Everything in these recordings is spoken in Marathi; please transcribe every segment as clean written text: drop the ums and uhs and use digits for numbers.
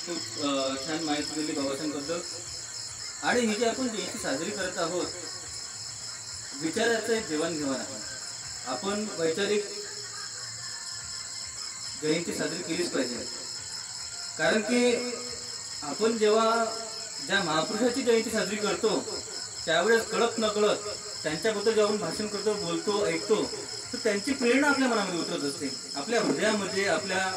खूप छान माहिती दिली बाबासाहेबांबद्दल. आणि ही जी आपण जयंती साजरी करत आहोत, विचाराचं एक देवाणघेवाण आहे. आपण वैचारिक जयंती साजरी केलीच पाहिजे. कारण की आपण जेव्हा ज्या महापुरुषाची जयंती साजरी करतो त्यावेळेस कळत नकळत त्यांच्याबद्दल जेव्हा भाषण करतो, बोलतो, ऐकतो, तर त्यांची प्रेरणा आपल्या मनामध्ये उतरत असते, आपल्या हृदयामध्ये, आपल्या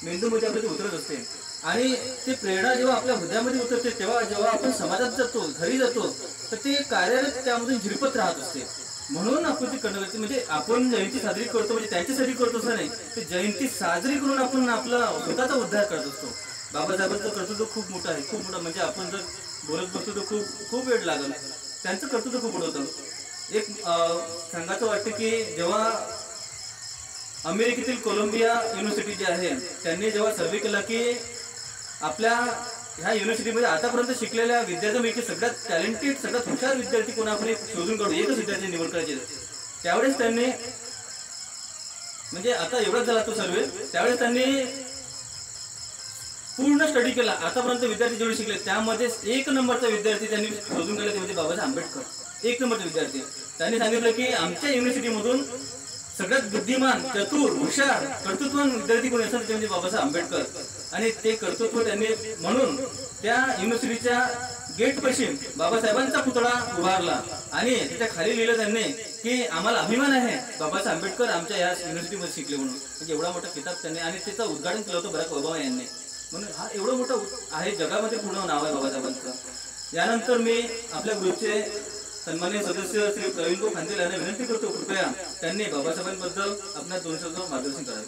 मेंदूमध्ये आपल्या उतरत असते. आणि ते प्रेरणा जेव्हा आपल्या हृदयामध्ये उतरते तेव्हा जेव्हा आपण समाजात जातो, घरी जातो, तर ते कार्यरत त्यामधून झिरपत राहत असते. म्हणून आपण ती करण्याची म्हणजे आपण जयंती साजरी करतो म्हणजे त्यांच्यासाठी करतो असं नाही, ते जयंती साजरी करून आपण आपला स्वतःचा उद्धार करत असतो. बाबासाहेबांचं कर्तृत्व खूप मोठं आहे, खूप मोठं. म्हणजे आपण जर बोलत बसतो तर खूप वेळ लागेल. त्यांचं कर्तृत्व खूप मोठं होतं. एक सांगायचं वाटतं की जेव्हा अमेरिकेतील कोलंबिया युनिव्हर्सिटी जी आहे त्यांनी जेव्हा सर्वे केला की आपल्या ह्या युनिव्हर्सिटीमध्ये आतापर्यंत शिकलेल्या विद्यार्थ्यांपैकी सगळ्यात टॅलेंटेड, सगळ्यात हुशार विद्यार्थी कोण आपण शोधून काढू, एकच विद्यार्थी निवड करायची. त्यावेळेस त्यांनी म्हणजे आता एवढाच झाला तो सर्वे, त्यावेळेस त्यांनी पूर्ण स्टडी केला. आतापर्यंत विद्यार्थी जेवढे शिकले त्यामध्ये 1 नंबरचा विद्यार्थी त्यांनी शोधून काढला, ते म्हणजे बाबासाहेब आंबेडकर. 1 नंबरचा विद्यार्थी. त्यांनी सांगितलं की आमच्या युनिव्हर्सिटीमधून सगळ्यात बुद्धिमान, चतुर, हुशार, कर्तृत्ववान विद्यार्थी कोणी असेल ते म्हणजे बाबासाहेब आंबेडकर. आणि ते कर्तृत्व त्यांनी म्हणून त्या युनिव्हर्सिटीच्या गेटपाशी बाबासाहेबांचा पुतळा उभारला आणि त्याच्या खाली लिहिलं त्यांनी की आम्हाला अभिमान आहे बाबासाहेब आंबेडकर आमच्या या युनिव्हर्सिटीमध्ये शिकले म्हणून. म्हणजे एवढा मोठा किताब त्यांनी आणि त्याचं उद्घाटन केलं होतं बराक ओबामा यांनी. म्हणून हा एवढं मोठं आहे, जगामध्ये पूर्ण नाव आहे बाबासाहेबांचं. यानंतर मी आपल्या ग्रुपचे सन्माननीय सदस्य श्री प्रवीण भाऊ खांदेल यांना विनंती करतो, कृपया त्यांनी बाबासाहेबांबद्दल आपल्या 2 शब्द मार्गदर्शन करावे.